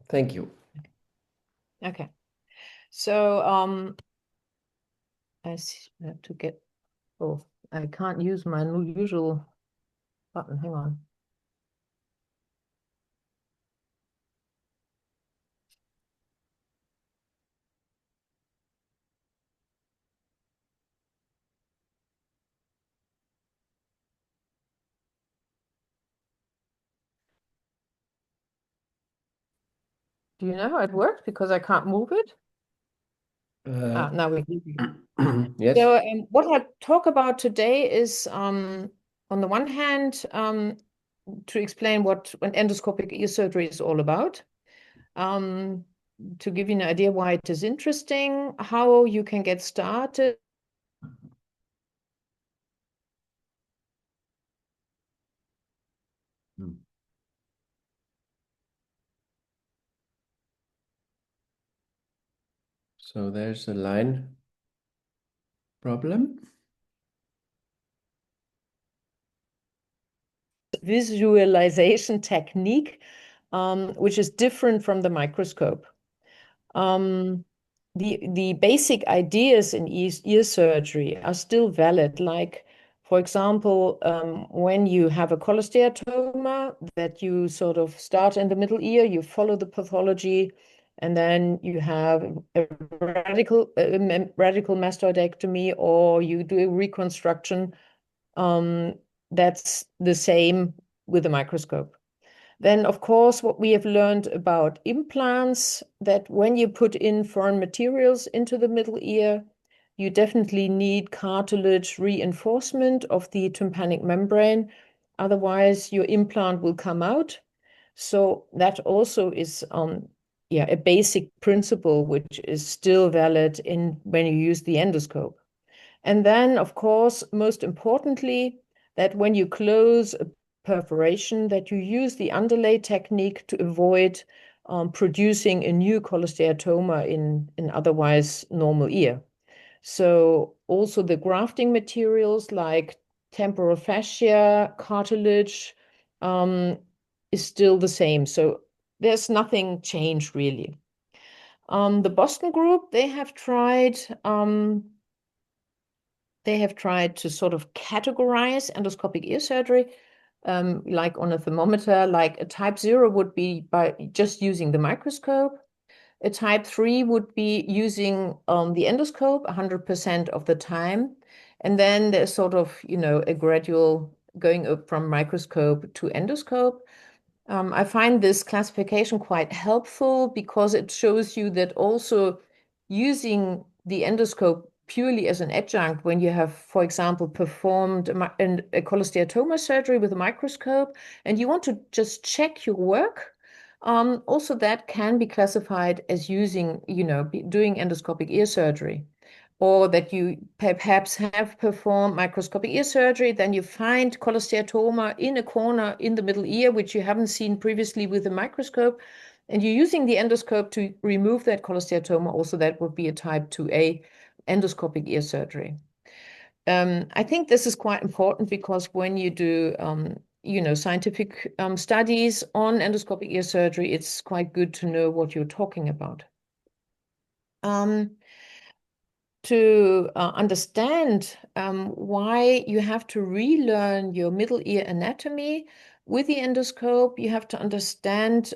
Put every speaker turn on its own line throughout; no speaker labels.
Thank you.
Okay. So I have to get, oh, I can't use my usual button. Hang on. Do you know how it works? Because I can't move it. Now we
Yes.
So what I talk about today is, on the one hand, to explain what an endoscopic ear surgery is all about, um, to give you an idea why it is interesting, how you can get started.
So there's a line problem.
Visualization technique, which is different from the microscope. Um, the basic ideas in ear surgery are still valid. Like, for example, when you have a cholesteatoma, that you sort of start in the middle ear, you follow the pathology, and then you have a radical mastoidectomy, or you do a reconstruction. That's the same with a microscope. Then, of course, what we have learned about implants, that when you put in foreign materials into the middle ear, you definitely need cartilage reinforcement of the tympanic membrane. Otherwise, your implant will come out. So that also is, a basic principle which is still valid in when you use the endoscope. And then, of course, most importantly, that when you close a perforation, that you use the underlay technique to avoid producing a new cholesteatoma in otherwise normal ear. So also the grafting materials like temporal fascia, cartilage, um, is still the same. So there's nothing changed really. The Boston group, they have tried to sort of categorize endoscopic ear surgery, like on a thermometer. Like a type 0 would be by just using the microscope. A type 3 would be using the endoscope 100% of the time. And then there's sort of, a gradual going up from microscope to endoscope. I find this classification quite helpful because it shows you that also using the endoscope purely as an adjunct when you have, for example, performed a cholesteatoma surgery with a microscope and you want to just check your work, also that can be classified as using, doing endoscopic ear surgery. Or that you perhaps have performed microscopic ear surgery, then you find cholesteatoma in a corner in the middle ear, which you haven't seen previously with a microscope, and you're using the endoscope to remove that cholesteatoma. Also, that would be a type 2A endoscopic ear surgery. I think this is quite important because when you do, scientific studies on endoscopic ear surgery, it's quite good to know what you're talking about. To understand why you have to relearn your middle ear anatomy with the endoscope, you have to understand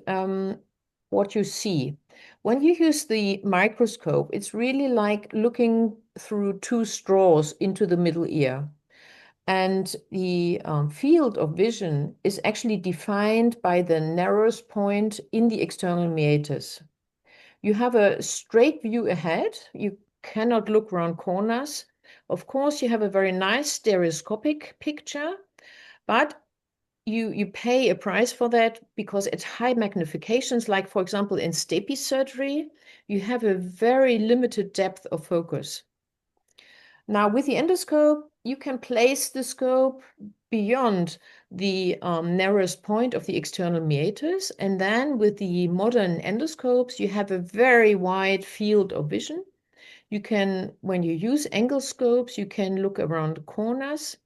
what you see. When you use the microscope, it's really like looking through two straws into the middle ear. And the field of vision is actually defined by the narrowest point in the external meatus. You have a straight view ahead. You cannot look around corners. Of course, you have a very nice stereoscopic picture, but you pay a price for that because at high magnifications, like for example in stapes surgery, you have a very limited depth of focus. Now with the endoscope, you can place the scope beyond the narrowest point of the external meatus. And then with the modern endoscopes, you have a very wide field of vision. You can, when you use angle scopes, you can look around corners.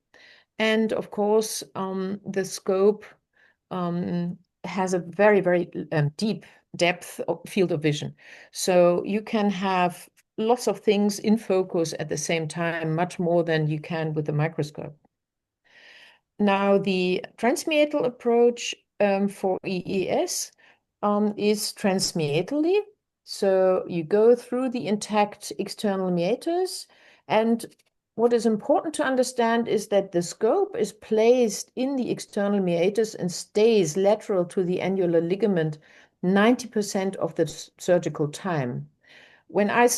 And of course, the scope has a very, very deep depth of field of vision. So you can have lots of things in focus at the same time, much more than you can with the microscope. Now, the transmeatal approach for EES is transmeatally. So you go through the intact external meatus. And what is important to understand is that the scope is placed in the external meatus and stays lateral to the annular ligament 90% of the surgical time. When I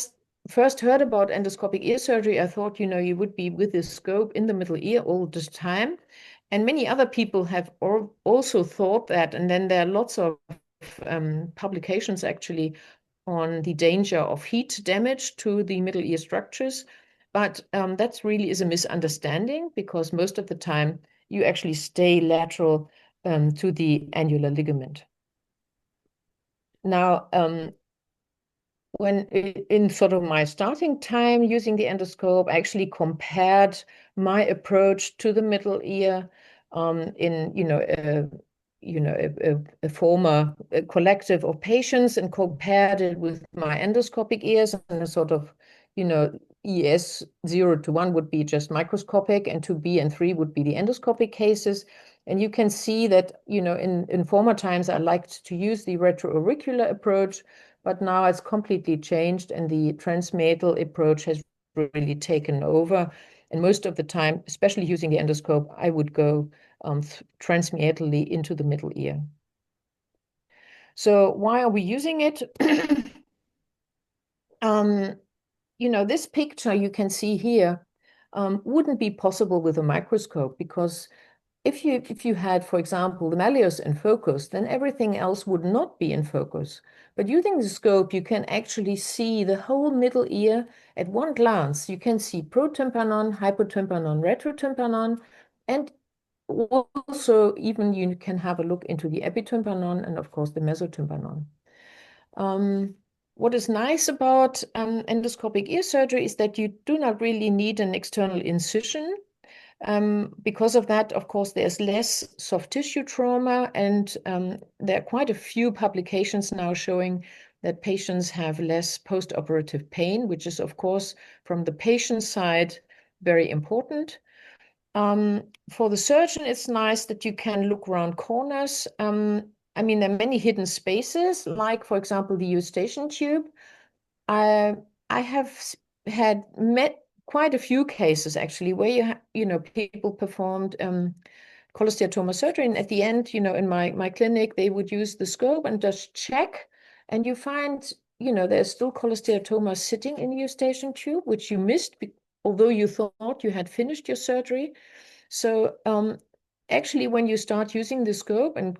first heard about endoscopic ear surgery, I thought, you would be with this scope in the middle ear all the time. And many other people have also thought that. And then there are lots of publications actually on the danger of heat damage to the middle ear structures. But that really is a misunderstanding, because most of the time you actually stay lateral to the annular ligament. Now, when in sort of my starting time using the endoscope, I actually compared my approach to the middle ear in a former collective of patients, and compared it with my endoscopic ears, and a sort of ES 0 to 1 would be just microscopic, and 2B and 3 would be the endoscopic cases. And you can see that in former times I liked to use the retroauricular approach, but now it's completely changed, and the transmeatal approach has really taken over. And most of the time, especially using the endoscope, I would go transmeatally into the middle ear. So why are we using it? This picture you can see here wouldn't be possible with a microscope, because if you had, for example, the malleus in focus, then everything else would not be in focus. But using the scope, you can actually see the whole middle ear at one glance. You can see protympanon, hypotympanon, retrotympanon, and also even you can have a look into the epitympanon and of course the mesotympanon. What is nice about endoscopic ear surgery is that you do not really need an external incision. Because of that, of course, there's less soft tissue trauma, and there are quite a few publications now showing that patients have less post-operative pain, which is, of course, from the patient side, very important. For the surgeon, it's nice that you can look around corners. I mean, there are many hidden spaces, like, for example, the eustachian tube. I have had met quite a few cases actually where people performed cholesteatoma surgery, and at the end, in my clinic, they would use the scope and just check, and you find there's still cholesteatoma sitting in the eustachian tube, which you missed, although you thought you had finished your surgery. So actually, when you start using the scope and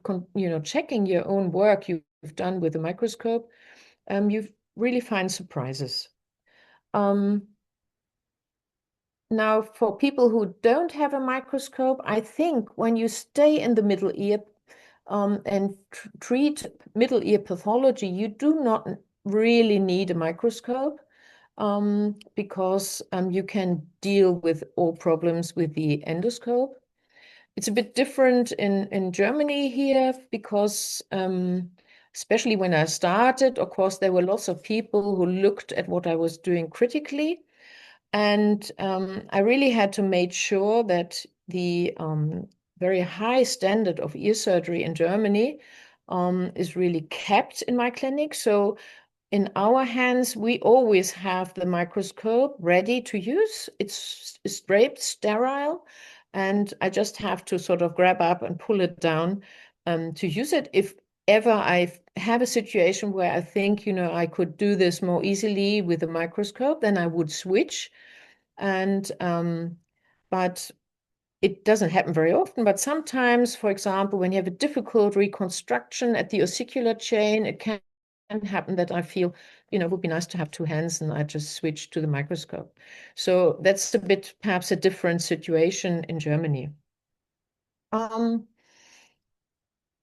checking your own work you've done with the microscope, you really find surprises. Now, for people who don't have a microscope, I think when you stay in the middle ear and treat middle ear pathology, you do not really need a microscope because you can deal with all problems with the endoscope. It's a bit different in Germany here, because especially when I started, of course, there were lots of people who looked at what I was doing critically. And I really had to make sure that the very high standard of ear surgery in Germany is really kept in my clinic. So in our hands, we always have the microscope ready to use. It's draped, sterile, and I just have to sort of grab up and pull it down to use it. If ever I have a situation where I think, I could do this more easily with a microscope, then I would switch. And but it doesn't happen very often. But sometimes, for example, when you have a difficult reconstruction at the ossicular chain, it can happen that I feel, it would be nice to have two hands, and I just switch to the microscope. So that's a bit, perhaps a different situation in Germany.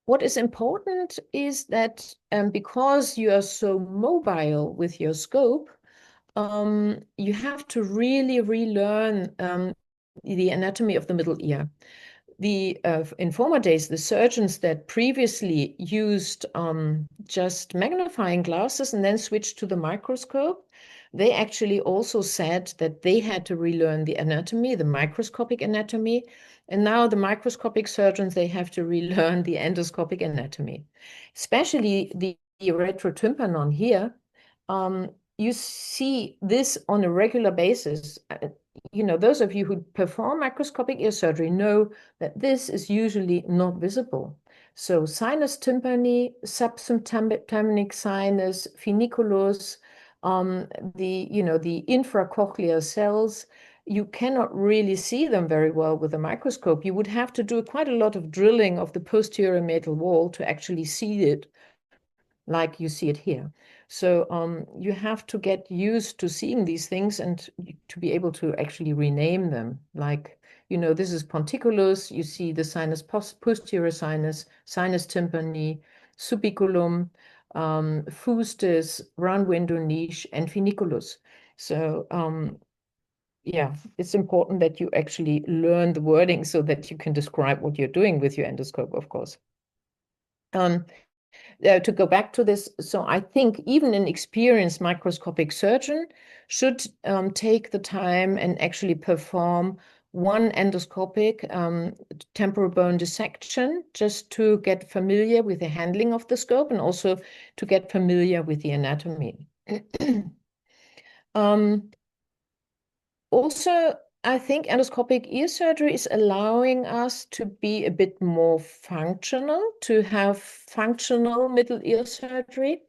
What is important is that because you are so mobile with your scope, you have to really relearn the anatomy of the middle ear. in former days, the surgeons that previously used just magnifying glasses and then switched to the microscope, they actually also said that they had to relearn the anatomy, the microscopic anatomy. And now the microscopic surgeons, they have to relearn the endoscopic anatomy, especially the retrotympanon here. You see this on a regular basis. Those of you who perform microscopic ear surgery know that this is usually not visible. So sinus tympani, subtympanic sinus, funiculus, the infracochlear cells, you cannot really see them very well with a microscope. You would have to do quite a lot of drilling of the posterior meatal wall to actually see it like you see it here. So you have to get used to seeing these things and to be able to actually rename them. Like, this is ponticulus, you see the sinus, posterior sinus, sinus tympani, subiculum, fustes, round window niche, and funiculus. So yeah, it's important that you actually learn the wording so that you can describe what you're doing with your endoscope, of course. To go back to this, so I think even an experienced microscopic surgeon should take the time and actually perform one endoscopic temporal bone dissection just to get familiar with the handling of the scope and also to get familiar with the anatomy. Also, I think endoscopic ear surgery is allowing us to be a bit more functional, to have functional middle ear surgery.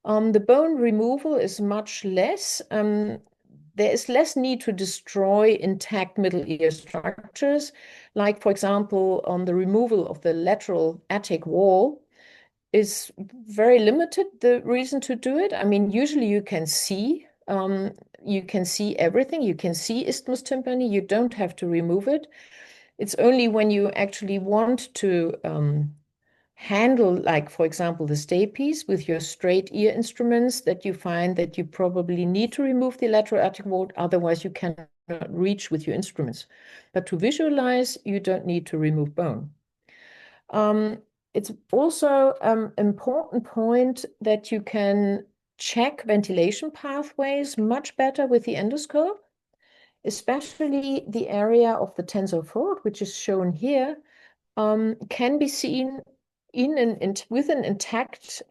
The bone removal is much less. There is less need to destroy intact middle ear structures, like, for example, the removal of the lateral attic wall is very limited, the reason to do it. I mean, usually you can see everything. You can see isthmus tympani. You don't have to remove it. It's only when you actually want to handle, like, for example, the stay-piece with your straight ear instruments that you find that you probably need to remove the lateral attic wall. Otherwise, you cannot reach with your instruments. But to visualize, you don't need to remove bone. It's also an important point that you can check ventilation pathways much better with the endoscope, especially the area of the tensor fold, which is shown here, can be seen with an intact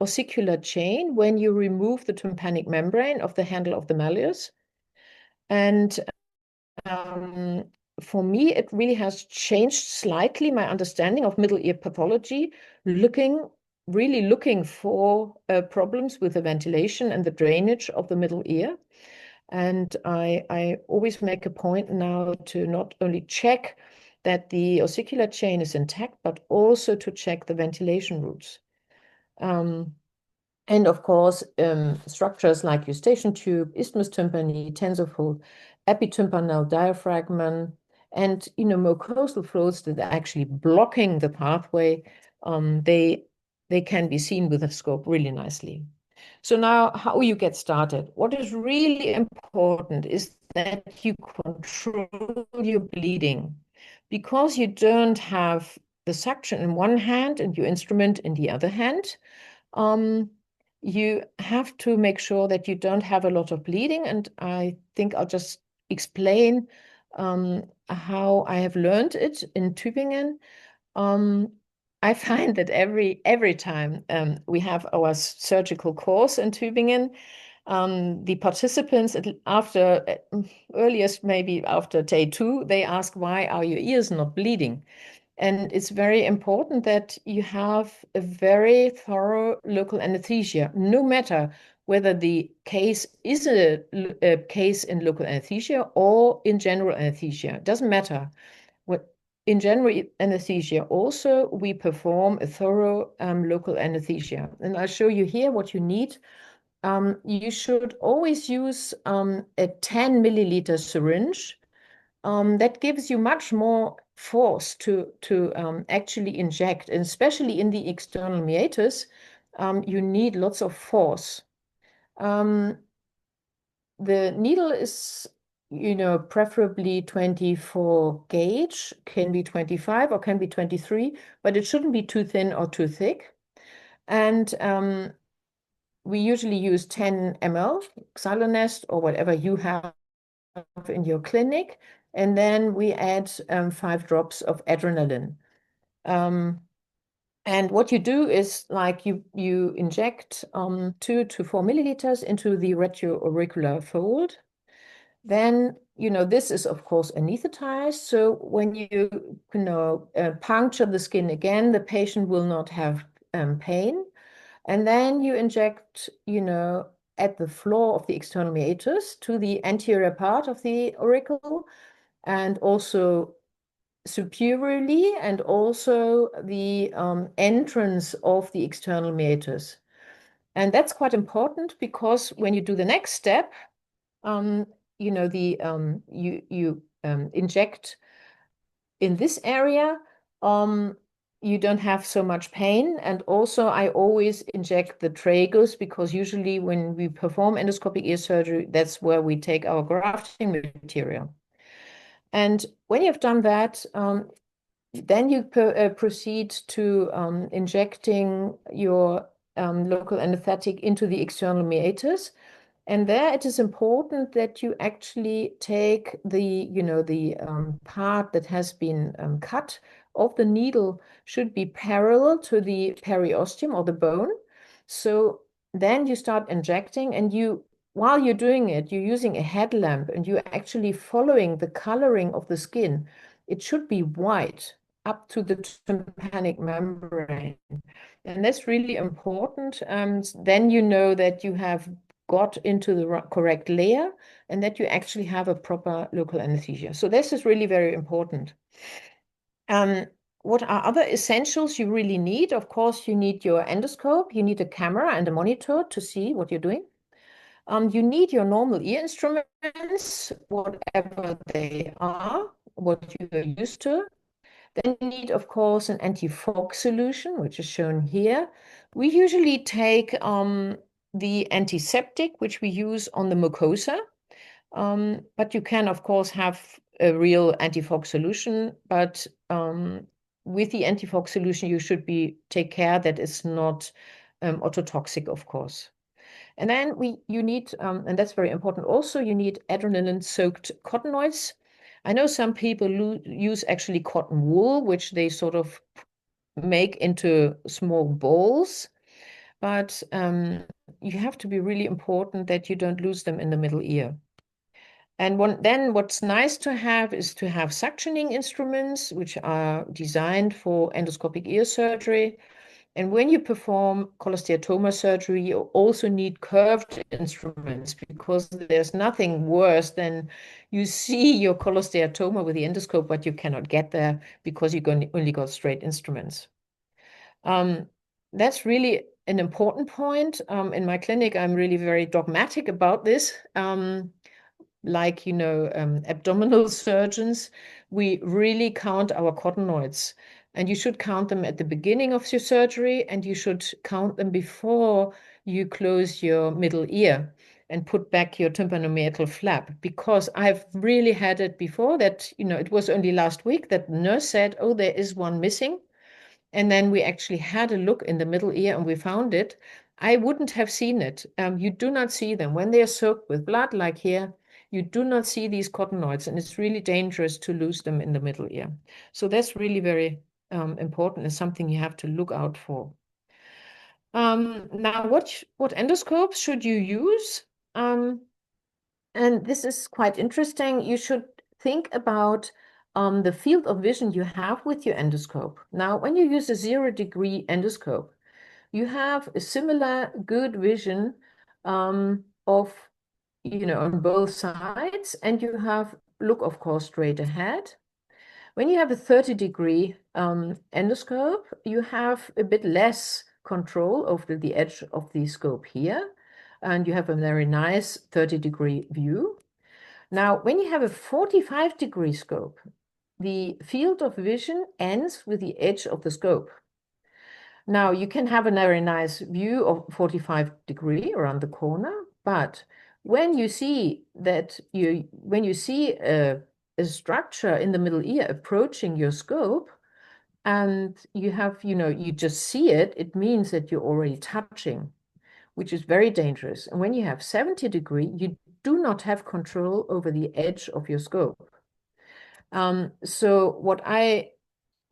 ossicular chain when you remove the tympanic membrane of the handle of the malleus. And for me, it really has changed slightly my understanding of middle ear pathology, really looking for problems with the ventilation and the drainage of the middle ear. And I always make a point now to not only check that the ossicular chain is intact, but also to check the ventilation routes. And of course, structures like eustachian tube, isthmus tympani, tensor fold, epitympanal diaphragm, and mucosal folds that are actually blocking the pathway, they can be seen with a scope really nicely. So now, how you get started? What is really important is that you control your bleeding, because you don't have the suction in one hand and your instrument in the other hand. You have to make sure that you don't have a lot of bleeding, and I think I'll just explain how I have learned it in Tübingen. I find that every time we have our surgical course in Tübingen, the participants after earliest maybe after day 2, they ask, why are your ears not bleeding? And it's very important that you have a very thorough local anesthesia, no matter whether the case is a case in local anesthesia or in general anesthesia. It doesn't matter. In general anesthesia, also, we perform a thorough local anesthesia. And I'll show you here what you need. You should always use a 10 milliliter syringe. That gives you much more force to actually inject, and especially in the external meatus, you need lots of force. The needle is preferably 24 gauge, can be 25 or can be 23, but it shouldn't be too thin or too thick. And we usually use 10 ml Xylonest or whatever you have in your clinic. And then we add 5 drops of adrenaline. And what you do is like you inject 2 to 4 milliliters into the retro-auricular fold. Then, this is of course anesthetized. So when puncture the skin again, the patient will not have pain. And then you inject, at the floor of the external meatus to the anterior part of the auricle and also superiorly and also the entrance of the external meatus. And that's quite important because when you do the next step, you inject in this area, you don't have so much pain. And also I always inject the tragus because usually when we perform endoscopic ear surgery, that's where we take our grafting material. And when you've done that, then you proceed to injecting your local anesthetic into the external meatus. And there it is important that you actually take the part that has been cut of the needle should be parallel to the periosteum or the bone. So then you start injecting and while you're doing it, you're using a headlamp and you're actually following the coloring of the skin. It should be white up to the tympanic membrane. And that's really important. Then you know that you have got into the correct layer and that you actually have a proper local anesthesia. So this is really very important. What are other essentials you really need? Of course, you need your endoscope, you need a camera and a monitor to see what you're doing. You need your normal ear instruments, whatever they are, what you are used to. Then you need, of course, an anti-fog solution, which is shown here. We usually take the antiseptic, which we use on the mucosa. But you can, of course, have a real anti-fog solution. But with the anti-fog solution, you should take care that it's not ototoxic, of course. And then you need, and that's very important also, you need adrenaline-soaked cottonoids. I know some people use actually cotton wool, which they sort of make into small balls, but you have to be really important that you don't lose them in the middle ear. And then what's nice to have is to have suctioning instruments, which are designed for endoscopic ear surgery. And when you perform cholesteatoma surgery, you also need curved instruments because there's nothing worse than you see your cholesteatoma with the endoscope, but you cannot get there because you only got straight instruments. That's really an important point. In my clinic, I'm really very dogmatic about this. Like, abdominal surgeons, we really count our cottonoids. And you should count them at the beginning of your surgery, and you should count them before you close your middle ear and put back your tympanomeatal flap. Because I've really had it before that, it was only last week that the nurse said, oh, there is one missing. And then we actually had a look in the middle ear and we found it. I wouldn't have seen it. You do not see them. When they are soaked with blood, like here, you do not see these cottonoids, and it's really dangerous to lose them in the middle ear. So that's really very important and something you have to look out for. Now, what endoscopes should you use? And this is quite interesting. You should think about the field of vision you have with your endoscope. Now, when you use a 0-degree endoscope, you have a similar good vision of, on both sides, and you look, of course, straight ahead. When you have a 30-degree endoscope, you have a bit less control over the edge of the scope here, and you have a very nice 30-degree view. Now, when you have a 45-degree scope, the field of vision ends with the edge of the scope. Now, you can have a very nice view of 45 degree around the corner, but when you see a structure in the middle ear approaching your scope, and you just see it, it means that you're already touching, which is very dangerous. And when you have 70-degree, you do not have control over the edge of your scope. So what I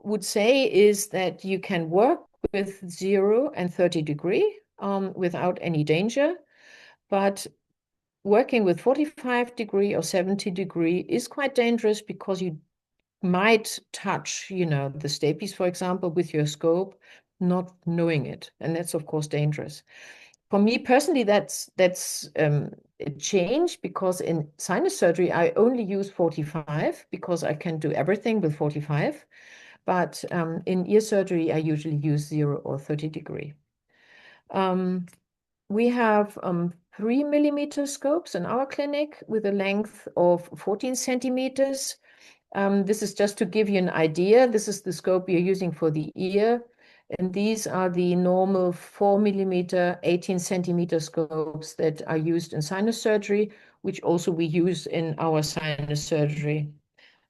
would say is that you can work with 0 and 30-degree without any danger, but working with 45-degree or 70-degree is quite dangerous because you might touch, the stapes, for example, with your scope, not knowing it. And that's, of course, dangerous. For me personally, that's a change, because in sinus surgery, I only use 45 because I can do everything with 45. But in ear surgery, I usually use 0 or 30-degree. We have 3-millimeter scopes in our clinic with a length of 14 centimeters. This is just to give you an idea. This is the scope you're using for the ear. And these are the normal 4-millimeter, 18-centimeter scopes that are used in sinus surgery, which also we use in our sinus surgery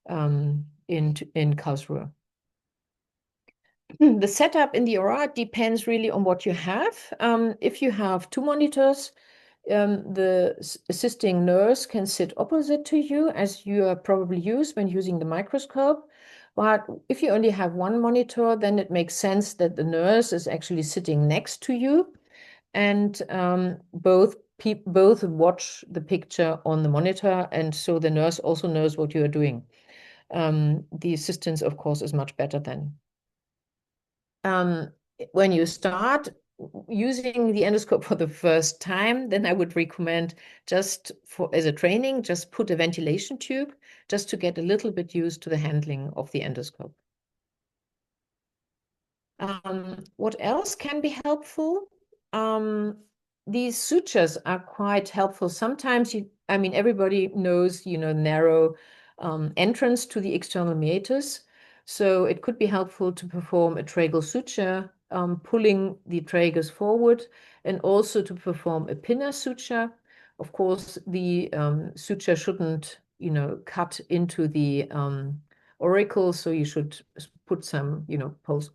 in Karlsruhe. The setup in the OR depends really on what you have. If you have 2 monitors, the assisting nurse can sit opposite to you, as you are probably used when using the microscope. But if you only have 1 monitor, then it makes sense that the nurse is actually sitting next to you, and both watch the picture on the monitor, and so the nurse also knows what you are doing. The assistance, of course, is much better then. When you start using the endoscope for the first time, then I would recommend, just as a training, just put a ventilation tube just to get a little bit used to the handling of the endoscope. What else can be helpful? These sutures are quite helpful. Sometimes everybody knows, narrow entrance to the external meatus. So it could be helpful to perform a tragal suture, pulling the tragus forward, and also to perform a pinna suture. Of course, the suture shouldn't, cut into the auricle, so you should put some,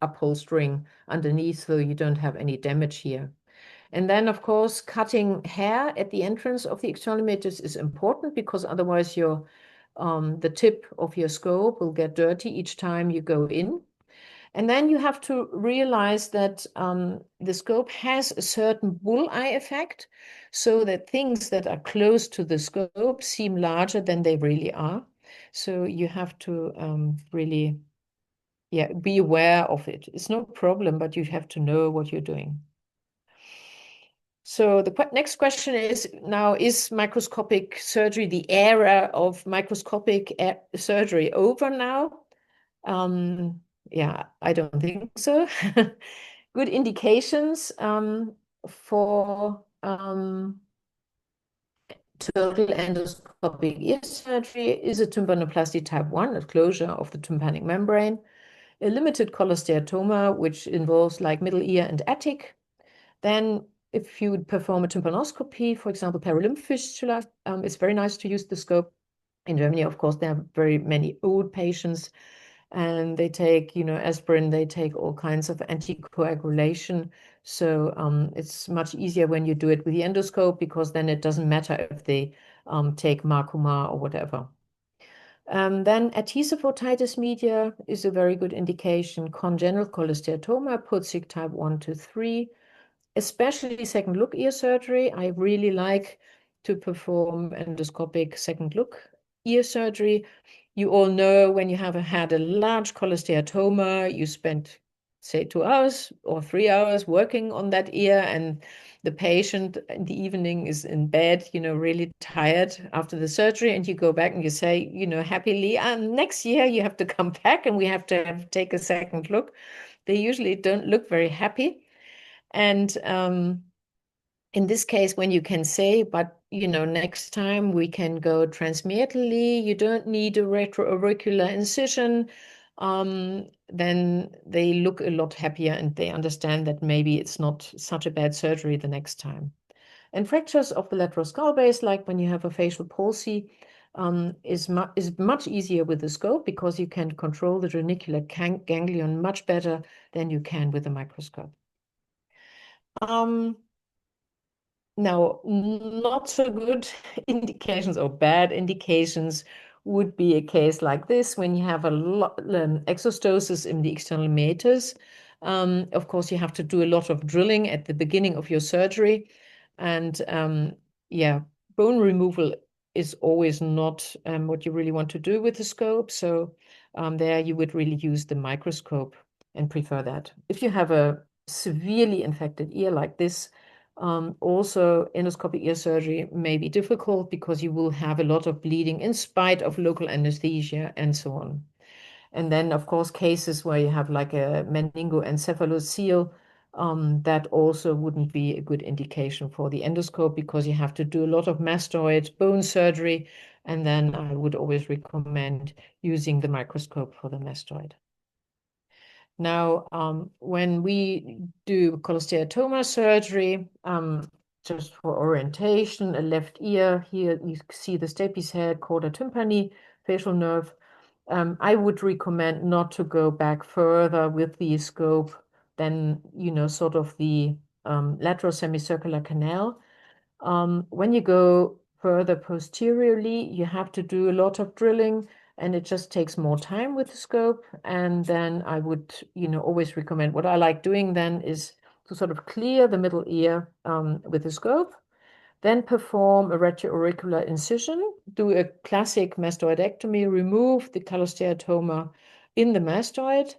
upholstering underneath so you don't have any damage here. And then, of course, cutting hair at the entrance of the external meatus is important, because otherwise the tip of your scope will get dirty each time you go in. And then you have to realize that the scope has a certain bullseye effect, so that things that are close to the scope seem larger than they really are. So you have to really, be aware of it. It's no problem, but you have to know what you're doing. So the next question is now, is microscopic surgery, the era of microscopic surgery, over now? Yeah, I don't think so. Good indications for total endoscopic ear surgery is a tympanoplasty type 1, a closure of the tympanic membrane, a limited cholesteatoma, which involves like middle ear and attic. Then if you would perform a tympanoscopy, for example, perilymph fistula, it's very nice to use the scope. In Germany, of course, there are very many old patients, and they take, aspirin, they take all kinds of anticoagulation. So it's much easier when you do it with the endoscope, because then it doesn't matter if they take Marcuma or whatever. Then adhesive otitis media is a very good indication. Congenital cholesteatoma, Purtzik type 1 to 3, especially second look ear surgery. I really like to perform endoscopic second look ear surgery. You all know, when you have had a large cholesteatoma, you spend, say, 2 hours or 3 hours working on that ear, and the patient in the evening is in bed, really tired after the surgery, and you go back and you say, happily, next year you have to come back and we have to take a second look. They usually don't look very happy. And in this case, when you can say, but next time we can go transmeatrally, you don't need a retroauricular incision, then they look a lot happier, and they understand that maybe it's not such a bad surgery the next time. And fractures of the lateral skull base, like when you have a facial palsy, is much easier with the scope because you can control the genicular ganglion much better than you can with a microscope. Now, not so good indications or bad indications would be a case like this when you have a lot exostosis in the external meatus. Of course, you have to do a lot of drilling at the beginning of your surgery. And yeah, bone removal is always not what you really want to do with the scope. So there you would really use the microscope and prefer that. If you have a severely infected ear like this, also, endoscopic ear surgery may be difficult because you will have a lot of bleeding in spite of local anesthesia and so on. And then, of course, cases where you have like a meningoencephalocele, that also wouldn't be a good indication for the endoscope because you have to do a lot of mastoid bone surgery. And then I would always recommend using the microscope for the mastoid. Now, when we do cholesteatoma surgery, just for orientation, a left ear, here you see the stapes head, chorda tympani, facial nerve. I would recommend not to go back further with the scope than, sort of the lateral semicircular canal. When you go further posteriorly, you have to do a lot of drilling and it just takes more time with the scope. And then I would, always recommend what I like doing then is to sort of clear the middle ear with the scope, then perform a retro-auricular incision, do a classic mastoidectomy, remove the cholesteatoma in the mastoid,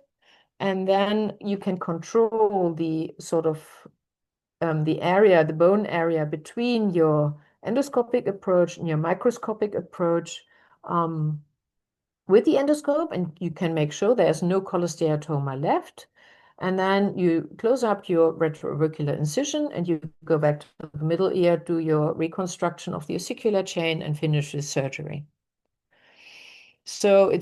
and then you can control the sort of the bone area between your endoscopic approach and your microscopic approach with the endoscope, and you can make sure there's no cholesteatoma left. And then you close up your retroauricular incision and you go back to the middle ear, do your reconstruction of the ossicular chain, and finish the surgery. So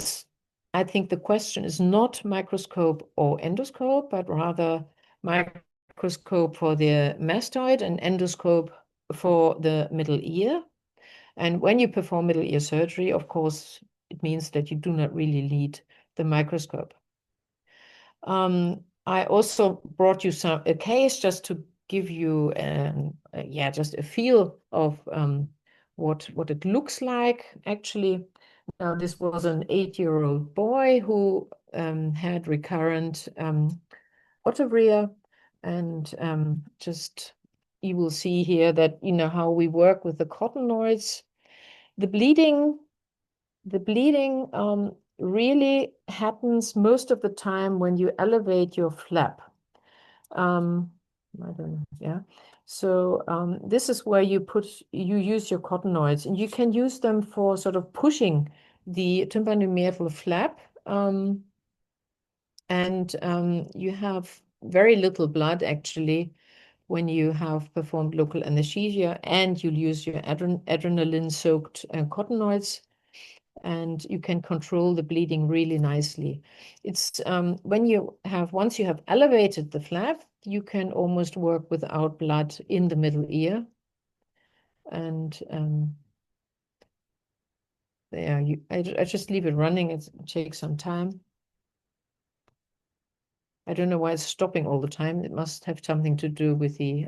I think the question is not microscope or endoscope, but rather microscope for the mastoid and endoscope for the middle ear. And when you perform middle ear surgery, of course, it means that you do not really need the microscope. I also brought you a case just to give you just a feel of what it looks like. Actually, now this was an 8-year-old boy who had recurrent otorrhea, and just you will see here that how we work with the cottonoids. The bleeding really happens most of the time when you elevate your flap. I don't know, yeah. So this is where you use your cottonoids, and you can use them for sort of pushing the tympanomeatal flap, and you have very little blood actually when you have performed local anesthesia, and you'll use your adrenaline-soaked cottonoids, and you can control the bleeding really nicely. It's once you have elevated the flap, you can almost work without blood in the middle ear. And there, I just leave it running. It takes some time. I don't know why it's stopping all the time. It must have something to do with the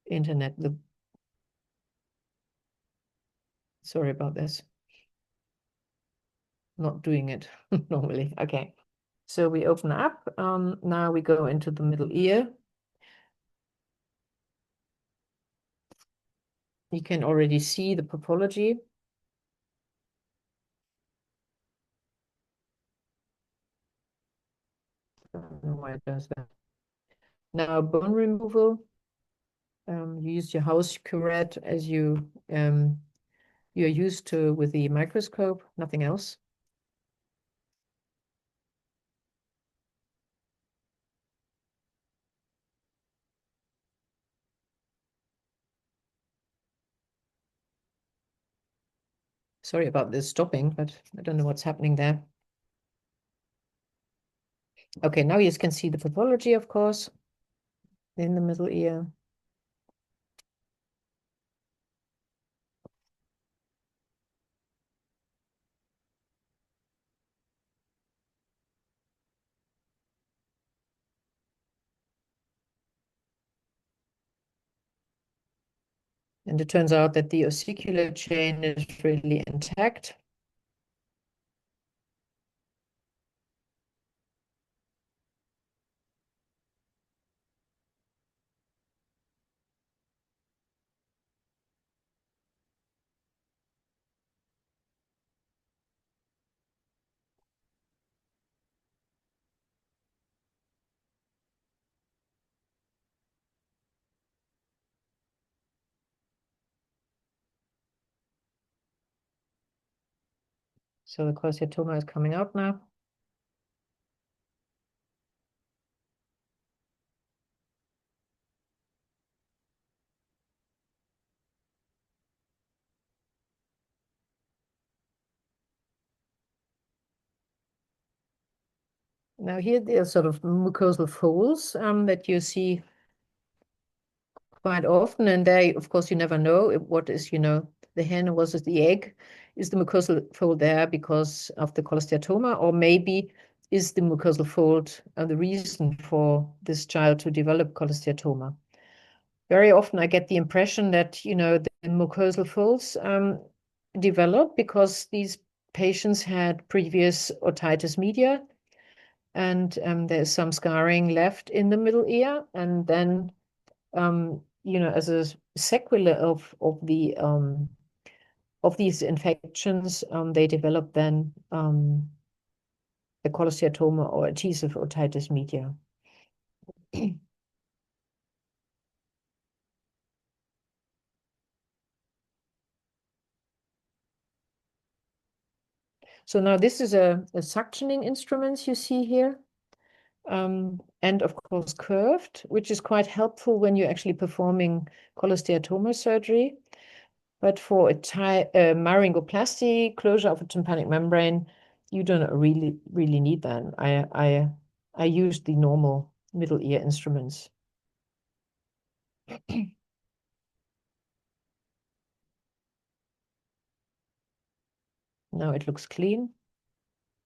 internet. Sorry about this. Not doing it normally. Okay. So we open up. Now we go into the middle ear. You can already see the pathology. I don't know why it does that. Now, bone removal. You use your house curette as you're used to with the microscope, nothing else. Sorry about this stopping, but I don't know what's happening there. Okay, now you can see the pathology, of course, in the middle ear. And it turns out that the ossicular chain is really intact. So the cholesteatoma is coming out now. Now here there are sort of mucosal folds that you see quite often, and there, of course, you never know what is, the hen versus the egg. Is the mucosal fold there because of the cholesteatoma, or maybe is the mucosal fold the reason for this child to develop cholesteatoma? Very often I get the impression that, the mucosal folds develop because these patients had previous otitis media, and there's some scarring left in the middle ear, and then as a sequela of these infections, they develop then a cholesteatoma or adhesive otitis media. So now this is a suctioning instrument you see here, and of course curved, which is quite helpful when you're actually performing cholesteatoma surgery. But for a myringoplasty, closure of a tympanic membrane, you don't really need that. I use the normal middle ear instruments. Now it looks clean.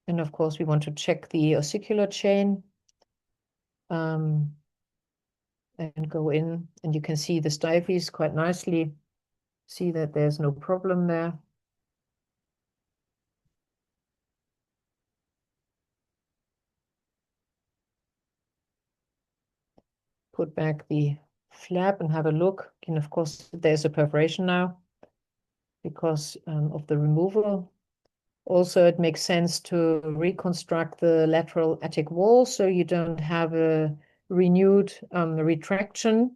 And of course, we want to check the ossicular chain and go in, and you can see the styfies quite nicely. See that there's no problem there. Put back the flap and have a look. And of course, there's a perforation now because of the removal. Also, it makes sense to reconstruct the lateral attic wall so you don't have a renewed retraction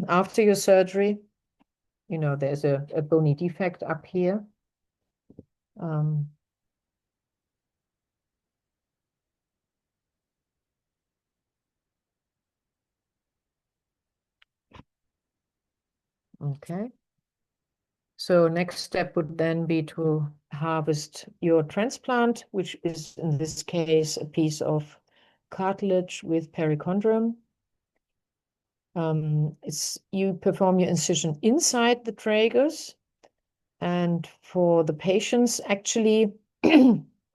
after your surgery. There's a bony defect up here. Okay. So next step would then be to harvest your transplant, which is in this case a piece of cartilage with perichondrium. You perform your incision inside the tragus, and for the patients, actually,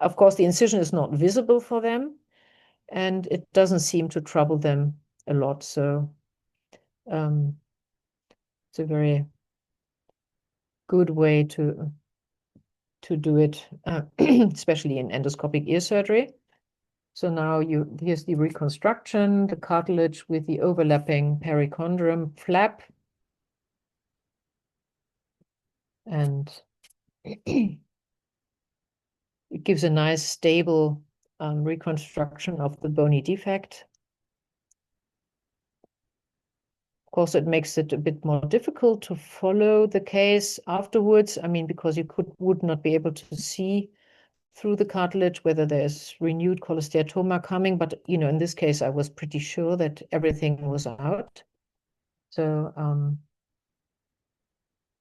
of course, the incision is not visible for them, and it doesn't seem to trouble them a lot. So it's a very good way to do it, especially in endoscopic ear surgery. So now here's the reconstruction, the cartilage with the overlapping perichondrium flap. And it gives a nice stable reconstruction of the bony defect. Of course, it makes it a bit more difficult to follow the case afterwards. I mean, because you would not be able to see through the cartilage whether there's renewed cholesteatoma coming. But, in this case, I was pretty sure that everything was out. So,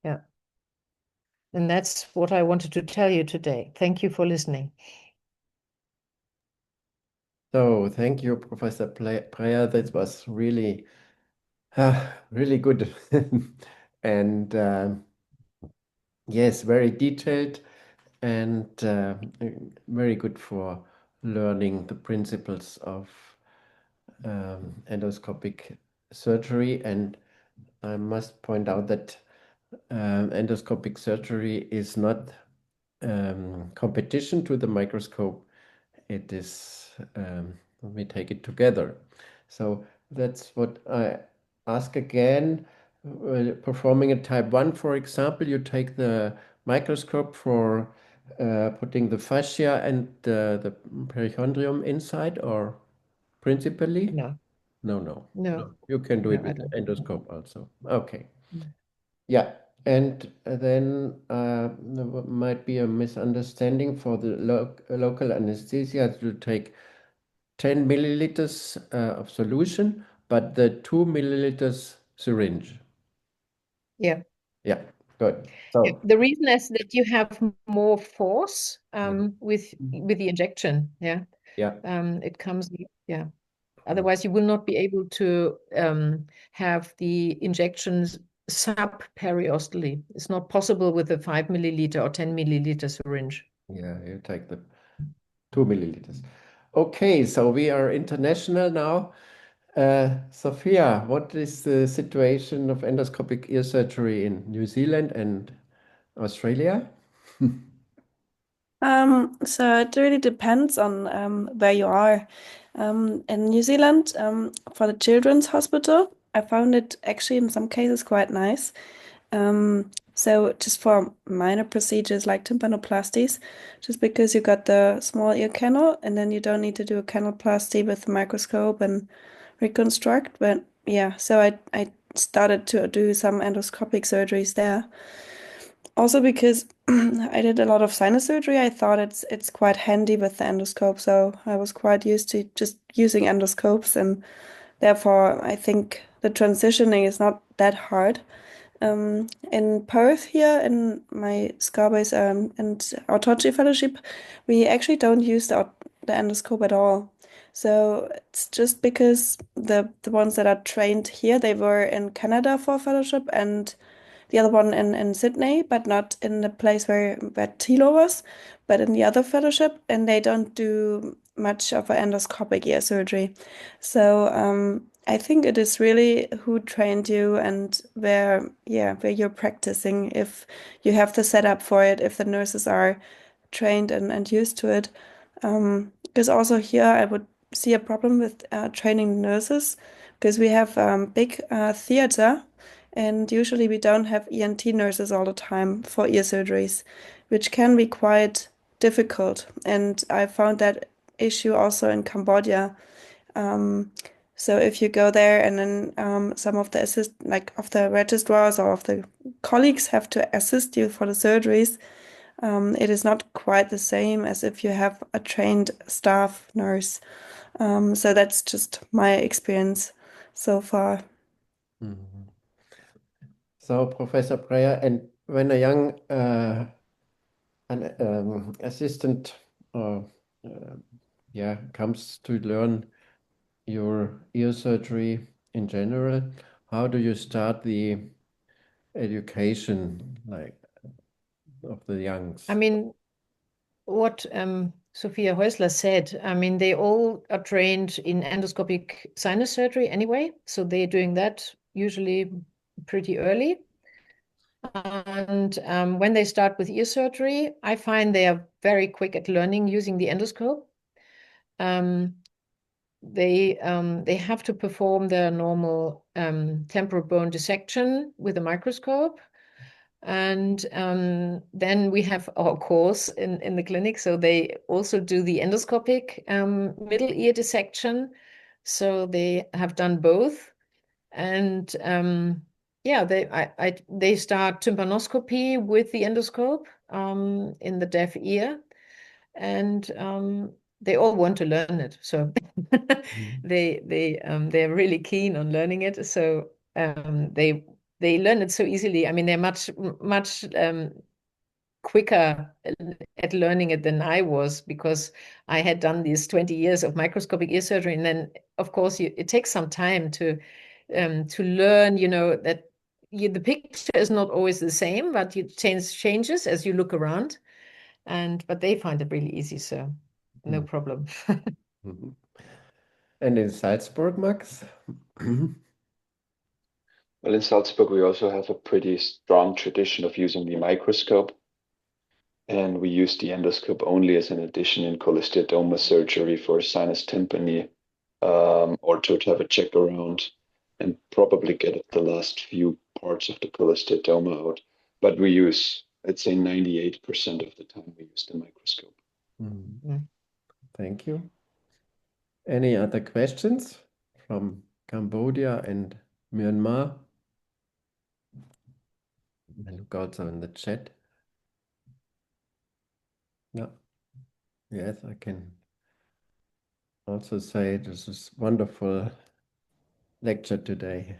yeah. And that's what I wanted to tell you today. Thank you for listening.
So thank you, Professor Preyer. That was really, really good. And yes, very detailed and very good for learning the principles of endoscopic surgery. And I must point out that endoscopic surgery is not competition to the microscope. It is, we take it together. So that's what I ask again. Performing a type 1, for example, you take the microscope for putting the fascia and the perichondrium inside, or principally?
No,
No, no,
no,
no. You can do
no,
it
I
with the
don't think so.
endoscope also. Okay.
Mm.
Yeah. And then there might be a misunderstanding for the local anesthesia to take 10 milliliters of solution, but the 2 milliliters syringe.
Yeah.
Yeah, good.
Yeah.
So,
The reason is that you have more force
yeah,
with the injection. Yeah.
yeah,
It comes, yeah. Otherwise, you will not be able to have the injections subperiosteally. It's not possible with a 5 milliliter or 10 milliliter syringe.
yeah, you take the 2 milliliters. Okay, so we are international now. Sophia, what is the situation of endoscopic ear surgery in New Zealand and Australia?
So it really depends on where you are. In New Zealand, for the children's hospital, I found it actually in some cases quite nice. So just for minor procedures like tympanoplasties, just because you got the small ear canal and then you don't need to do a canalplasty with the microscope and reconstruct. But yeah, so I started to do some endoscopic surgeries there. Also because I did a lot of sinus surgery, I thought it's quite handy with the endoscope, so I was quite used to just using endoscopes, and therefore I think the transitioning is not that hard. In Perth here, in my Scarbase and autopsy fellowship, we actually don't use the endoscope at all. So it's just because the ones that are trained here, they were in Canada for fellowship and the other one in Sydney, but not in the place where Tilo was, but in the other fellowship, and they don't do much of an endoscopic ear surgery. So I think it is really who trained you and where, yeah, where you're practicing, if you have the setup for it, if the nurses are trained and used to it. Because also here I would see a problem with training nurses because we have big theater and usually we don't have ENT nurses all the time for ear surgeries, which can be quite difficult. And I found that issue also in Cambodia. Um, so if you go there and then some of the like of the registrars or of the colleagues have to assist you for the surgeries, it is not quite the same as if you have a trained staff nurse. So that's just my experience so far.
Mhm. So, Professor Breyer, and when a young assistant uh, uh, yeah, comes to learn your ear surgery in general, how do you start the education like of the
I
youngs?
mean, what Sophia Häusler said, I mean, they all are trained in endoscopic sinus surgery anyway, so they're doing that usually pretty early. And when they start with ear surgery, I find they are very quick at learning using the endoscope. Um, they have to perform their normal temporal bone dissection with a microscope. And then we have our course in the clinic. So they also do the endoscopic middle ear dissection. So they have done both. And yeah, they start tympanoscopy with the endoscope in the deaf ear. And they all want to learn it. So
Mhm.
they're really keen on learning it. So they learn it so easily. I mean, they're much quicker at learning it than I was because I had done these 20 years of microscopic ear surgery. And then, of course, it takes some time to learn, that the picture is not always the same, but you changes as you look around. But they find it really easy, so no
Mhm.
problem.
Mhm. And in Salzburg, Max?
Well, in Salzburg, we also have a pretty strong tradition of using the microscope, and we use the endoscope only as an addition in cholesteatoma surgery for sinus tympani, or to have a check around and probably get the last few parts of the cholesteatoma out. But we use, I'd say 98% of the time we use the microscope.
Mm. Thank you. Any other questions from Cambodia and Myanmar? I look also in the chat. No. Yes, I can also say this is wonderful lecture today.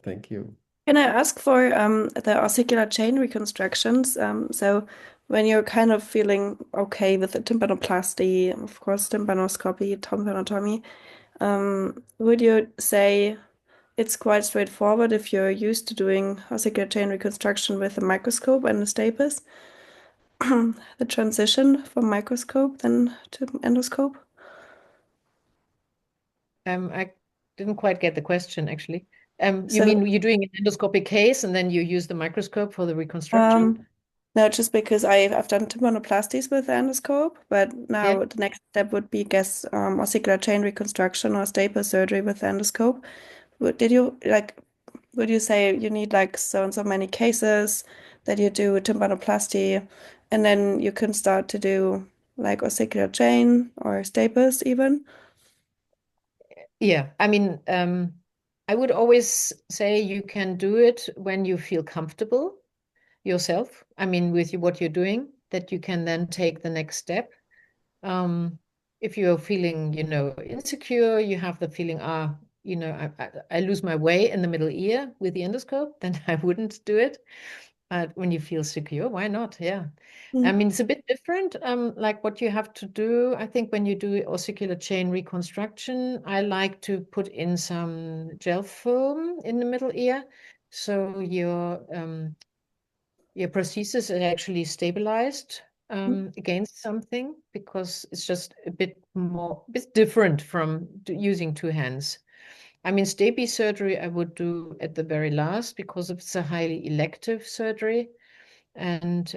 Thank you.
Can I ask for the ossicular chain reconstructions? So when you're kind of feeling okay with the tympanoplasty, of course, tympanoscopy, tympanotomy, would you say it's quite straightforward if you're used to doing ossicular chain reconstruction with a microscope and a stapes? The transition from microscope then to endoscope?
I didn't quite get the question, actually. You
So,
mean you're doing an endoscopic case and then you use the microscope for the reconstruction?
no, just because I've done tympanoplasties with the endoscope, but
Yeah.
now the next step would be, guess, ossicular chain reconstruction or staple surgery with the endoscope. Would you say you need like so and so many cases that you do tympanoplasty, and then you can start to do like ossicular chain or staples even?
Yeah, I mean, I would always say you can do it when you feel comfortable yourself. I mean, with what you're doing, that you can then take the next step. If you're feeling, insecure, you have the feeling, I lose my way in the middle ear with the endoscope, then I wouldn't do it. But when you feel secure, why not? Yeah. I
Mm.
mean, it's a bit different, like what you have to do. I think when you do ossicular chain reconstruction, I like to put in some gel foam in the middle ear. So your prosthesis is actually stabilized against something, because it's just a bit different from using two hands. I mean, stapes surgery I would do at the very last because it's a highly elective surgery, and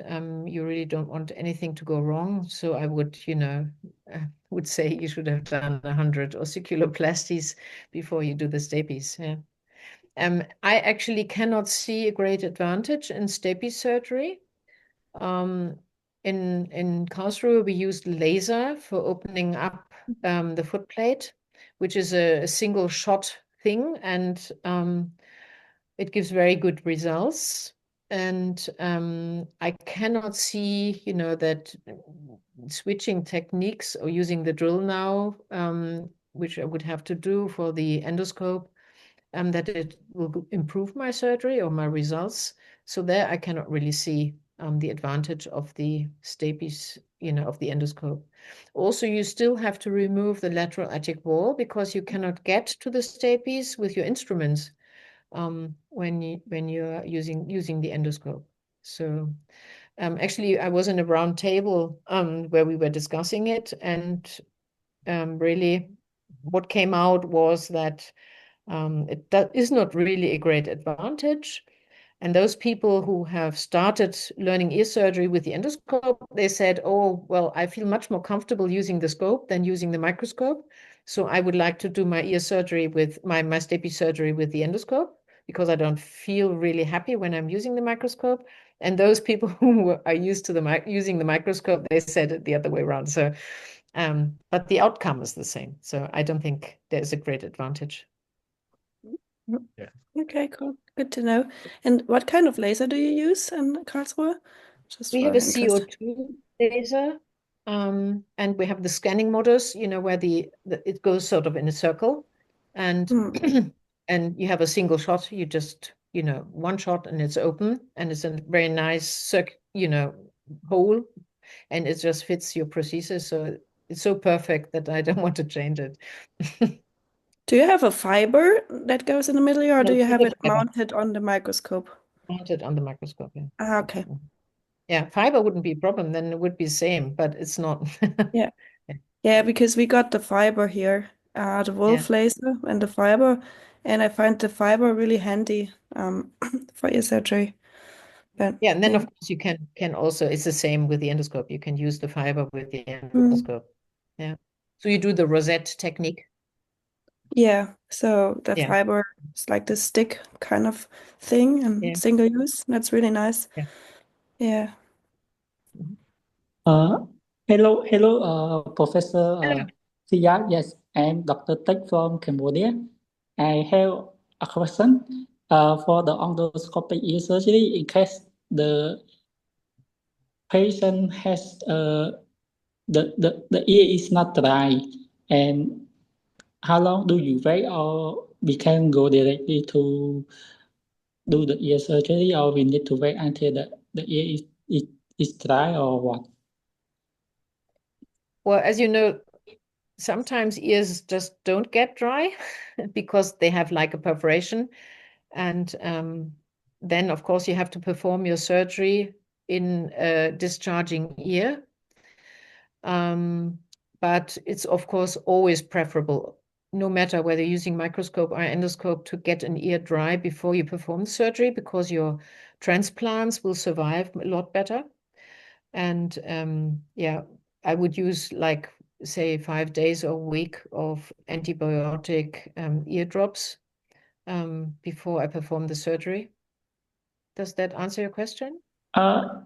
you really don't want anything to go wrong. So I would, would say you should have done 100 ossiculoplasties before you do the stapes. Yeah. I actually cannot see a great advantage in stapes surgery. In Karlsruhe, we used laser for opening up the foot plate, which is a single shot thing, and it gives very good results. And I cannot see, that switching techniques or using the drill now, which I would have to do for the endoscope, that it will improve my surgery or my results. So there I cannot really see the advantage of the stapes, of the endoscope. Also, you still have to remove the lateral attic wall because you cannot get to the stapes with your instruments when you're using the endoscope. So actually, I was in a round table where we were discussing it, and really what came out was that it is not really a great advantage. And those people who have started learning ear surgery with the endoscope, they said, oh, well, I feel much more comfortable using the scope than using the microscope. So I would like to do my ear surgery with my stapes surgery with the endoscope, because I don't feel really happy when I'm using the microscope. And those people who are used to using the microscope, they said it the other way around. So, but the outcome is the same. So I don't think there's a great advantage.
Yeah.
Okay, cool. Good to know. And what kind of laser do you use in Karlsruhe? Just
We
for
have a
interest.
CO2 laser, and we have the scanning motors, where it goes sort of in a circle, and
Hmm.
and you have a single shot. You just, one shot and it's open, and it's a very nice hole, and it just fits your prosthesis. So it's so perfect that I don't want to change it.
Do you have a fiber that goes in the middle, or do
No,
you have
single
it
fiber
mounted on the microscope?
mounted on the microscope. Yeah.
Ah, okay.
Yeah, fiber wouldn't be a problem. Then it would be the same, but it's not.
Yeah. Yeah, because we got the fiber here, the
Yeah.
wolf laser and the fiber, and I find the fiber really handy for ear surgery. But
Yeah, and then of course you can also, it's the same with the endoscope. You can use the fiber with the
Mm.
endoscope. Yeah. So you do the rosette technique.
Yeah, so the
Yeah.
fiber is like the stick kind of thing and
Yeah.
single use. That's really nice.
Yeah.
Yeah.
Hello, Professor
Hello.
Sia. Yes, I'm Dr. Tech from Cambodia. I have a question for the endoscopic ear surgery in case the patient has the ear is not dry, and how long do you wait, or we can go directly to do the ear surgery, or we need to wait until the ear is dry, or what?
Well, as you know, sometimes ears just don't get dry because they have like a perforation. And then, of course, you have to perform your surgery in a discharging ear. But it's, of course, always preferable, no matter whether using microscope or endoscope, to get an ear dry before you perform the surgery, because your transplants will survive a lot better. And yeah, I would use like, say, 5 days a week of antibiotic ear drops before I perform the surgery. Does that answer your question?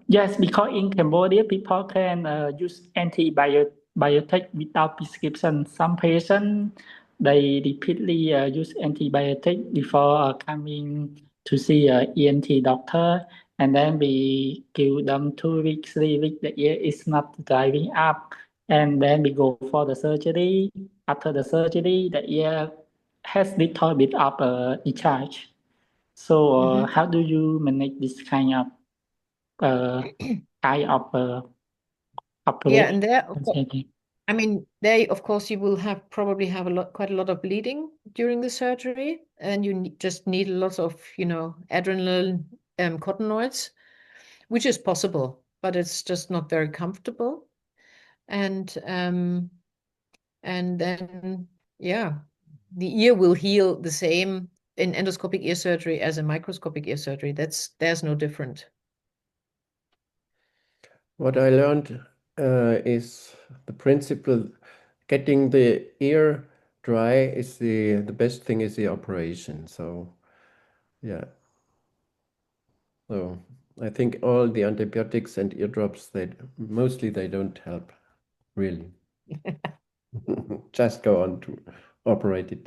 Yes, because in Cambodia, people can use antibiotic without prescription. Some patients, they repeatedly use antibiotic before coming to see a ENT doctor, and then we give them 2 weeks, 3 weeks, the ear is not driving up, and then we go for the surgery. After the surgery, the ear has little bit of discharge. So how do you manage this kind of kind of
Yeah,
approach?
and there, I mean, there, of course, you will probably have quite a lot of bleeding during the surgery, and you just need a lot of, adrenaline cottonoids, which is possible, but it's just not very comfortable. And then, yeah, the ear will heal the same in endoscopic ear surgery as in microscopic ear surgery. There's no different.
What I learned is the principle: getting the ear dry is the best thing is the operation. So yeah. So I think all the antibiotics and eardrops, they mostly they don't help, really. Just go on to operate it.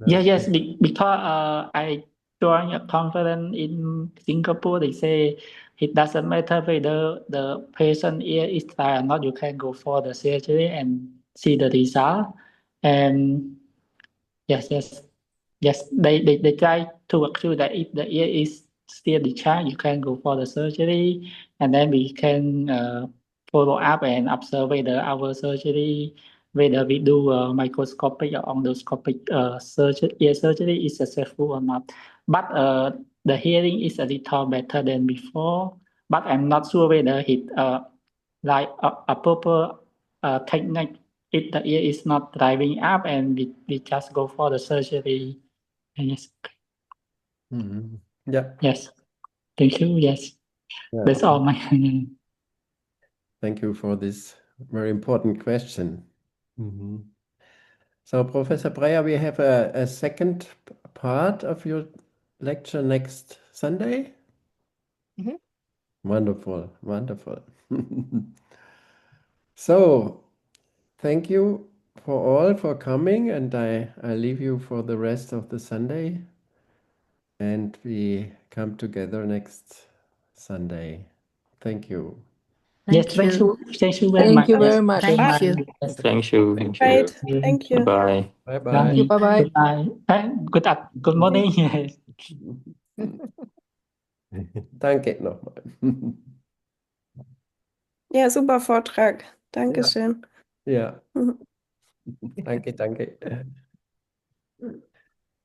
Yes, because I joined a conference in Singapore. They say it doesn't matter whether the patient ear is dry or not. You can go for the surgery and see the result. And yes, they try to assure that if the ear is still discharged, you can go for the surgery, and then we can follow up and observe whether our surgery, whether we do microscopic or endoscopic ear surgery is successful or not. But the hearing is a little better than before, but I'm not sure whether it like a proper technique if the ear is not driving up, and we just go for the surgery. Yes.
Mhm. Yeah.
Yes. Thank you. Yes.
Yeah.
That's all my.
Thank you for this very important question. So, Professor Breyer, we have a second part of your lecture next Sunday.
Mhm.
Wonderful, wonderful. So, thank you for all for coming, and I leave you for the rest of the Sunday. And we come together next Sunday. Thank you.
Yes.
Thank you.
Thank you very
Thank
much.
you
Yes.
very much.
Thank
Thank you.
Yes.
Thank you. Thank you.
Right. Thank you.
Bye.
Bye
Thank you.
bye.
Bye bye.
Goodbye. Good morning. Yes.
Danke nochmal.
Ja, super Vortrag.
Ja,
Dankeschön.
ja. Danke, danke.